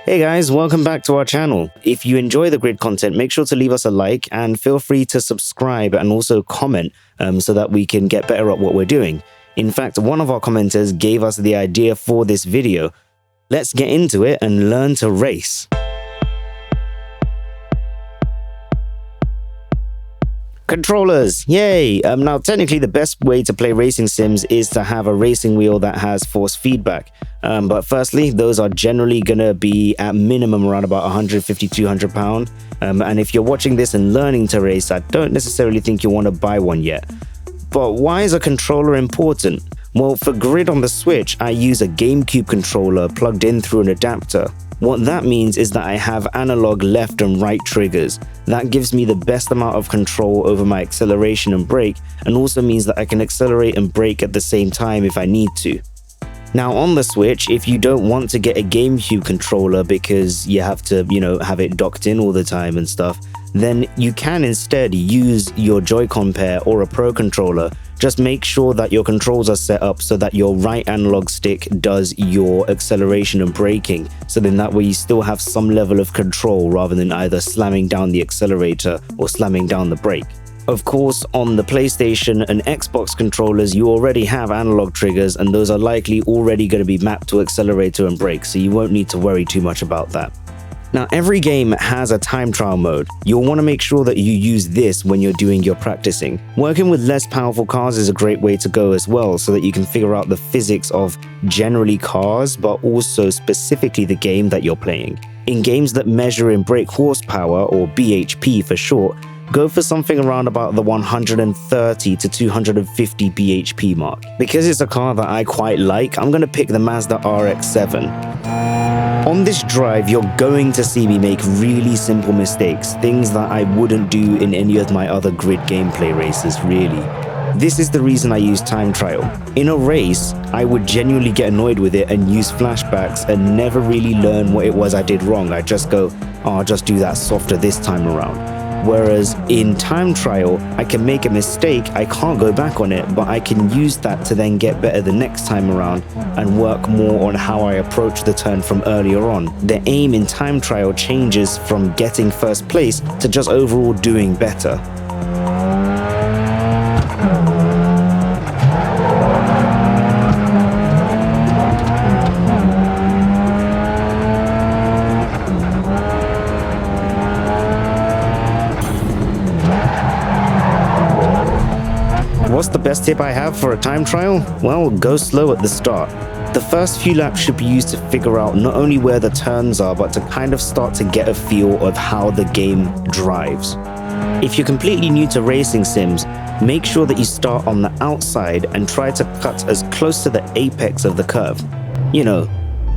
Hey guys, welcome back to our channel. If you enjoy the grid content, make sure to leave us a like and feel free to subscribe and also comment so that we can get better at what we're doing. In fact, one of our commenters gave us the idea for this video. Let's get into it and learn to race. Controllers, yay! Now technically the best way to play racing sims is to have a racing wheel that has force feedback. But firstly, those are generally gonna be at minimum around about 150-200 pound. And if you're watching this and learning to race, I don't necessarily think you want to buy one yet. But why is a controller important? Well, for grid on the Switch, I use a GameCube controller plugged in through an adapter. What that means is that I have analog left and right triggers. That gives me the best amount of control over my acceleration and brake, and also means that I can accelerate and brake at the same time if I need to. Now on the Switch, if you don't want to get a GameCube controller because you have to, have it docked in all the time and stuff, then you can instead use your Joy-Con pair or a Pro controller. Just make sure that your controls are set up so that your right analog stick does your acceleration and braking, so then that way you still have some level of control rather than either slamming down the accelerator or slamming down the brake. Of course, on the PlayStation and Xbox controllers, you already have analog triggers, and those are likely already going to be mapped to accelerator and brake, so you won't need to worry too much about that. Now, every game has a time trial mode. You'll want to make sure that you use this when you're doing your practicing. Working with less powerful cars is a great way to go as well, so that you can figure out the physics of generally cars, but also specifically the game that you're playing. In games that measure in brake horsepower, or bhp for short, go for something around about the 130 to 250 bhp mark. Because it's a car that I quite like, I'm going to pick the Mazda RX-7. On this drive, you're going to see me make really simple mistakes, things that I wouldn't do in any of my other grid gameplay races, really. This is the reason I use time trial. In a race, I would genuinely get annoyed with it and use flashbacks and never really learn what it was I did wrong. I just go, oh, I'll just do that softer this time around. Whereas in time trial, I can make a mistake, I can't go back on it, but I can use that to then get better the next time around and work more on how I approach the turn from earlier on. The aim in time trial changes from getting first place to just overall doing better. What's the best tip I have for a time trial? Well, go slow at the start. The first few laps should be used to figure out not only where the turns are, but to kind of start to get a feel of how the game drives. If you're completely new to racing sims, make sure that you start on the outside and try to cut as close to the apex of the curve.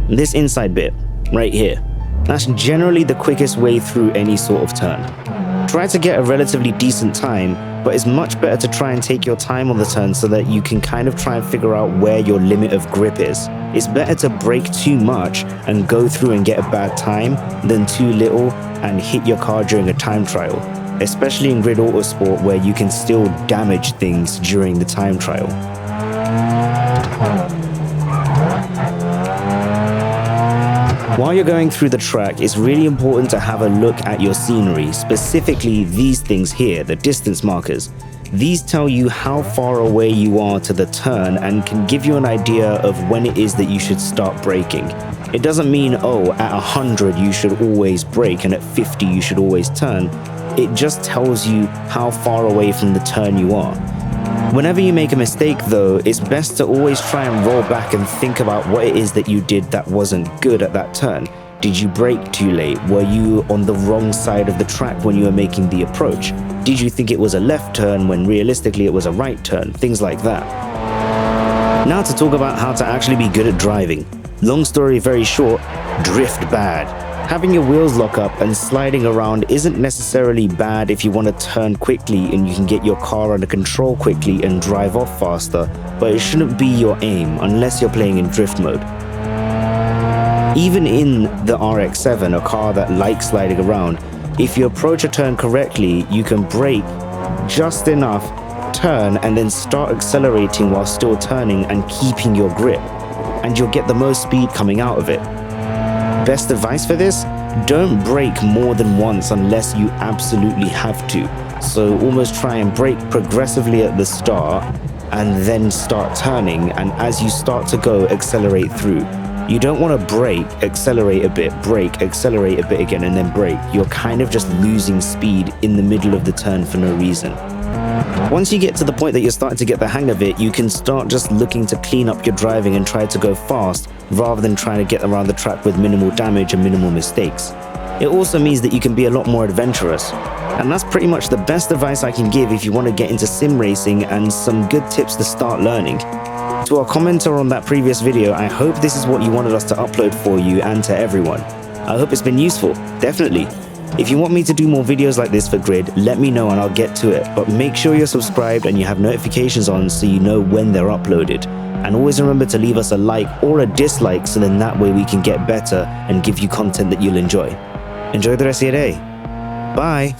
This inside bit, right here. That's generally the quickest way through any sort of turn. Try to get a relatively decent time, but it's much better to try and take your time on the turn so that you can kind of try and figure out where your limit of grip is. It's better to brake too much and go through and get a bad time than too little and hit your car during a time trial, especially in Grid Autosport where you can still damage things during the time trial. While you're going through the track, it's really important to have a look at your scenery, specifically these things here, the distance markers. These tell you how far away you are to the turn and can give you an idea of when it is that you should start braking. It doesn't mean, at 100 you should always brake and at 50 you should always turn. It just tells you how far away from the turn you are. Whenever you make a mistake though, it's best to always try and roll back and think about what it is that you did that wasn't good at that turn. Did you brake too late? Were you on the wrong side of the track when you were making the approach? Did you think it was a left turn when realistically it was a right turn? Things like that. Now to talk about how to actually be good at driving. Long story very short, drift bad. Having your wheels lock up and sliding around isn't necessarily bad if you want to turn quickly and you can get your car under control quickly and drive off faster, but it shouldn't be your aim unless you're playing in drift mode. Even in the RX-7, a car that likes sliding around, if you approach a turn correctly, you can brake just enough, turn, and then start accelerating while still turning and keeping your grip, and you'll get the most speed coming out of it. best advice for this, don't brake more than once unless you absolutely have to. So almost try and brake progressively at the start and then start turning, and as you start to go, accelerate through. You don't want to brake, accelerate a bit, brake, accelerate a bit again, and then brake. You're kind of just losing speed in the middle of the turn for no reason. Once you get to the point that you're starting to get the hang of it, you can start just looking to clean up your driving and try to go fast rather than trying to get around the track with minimal damage and minimal mistakes. It also means that you can be a lot more adventurous. And that's pretty much the best advice I can give if you want to get into sim racing, and some good tips to start learning. To our commenter on that previous video, I hope this is what you wanted us to upload for you and to everyone. I hope it's been useful, definitely. If you want me to do more videos like this for Grid, let me know and I'll get to it, but make sure you're subscribed and you have notifications on so you know when they're uploaded. And always remember to leave us a like or a dislike, so then that way we can get better and give you content that you'll enjoy. Enjoy the rest of your day. Bye!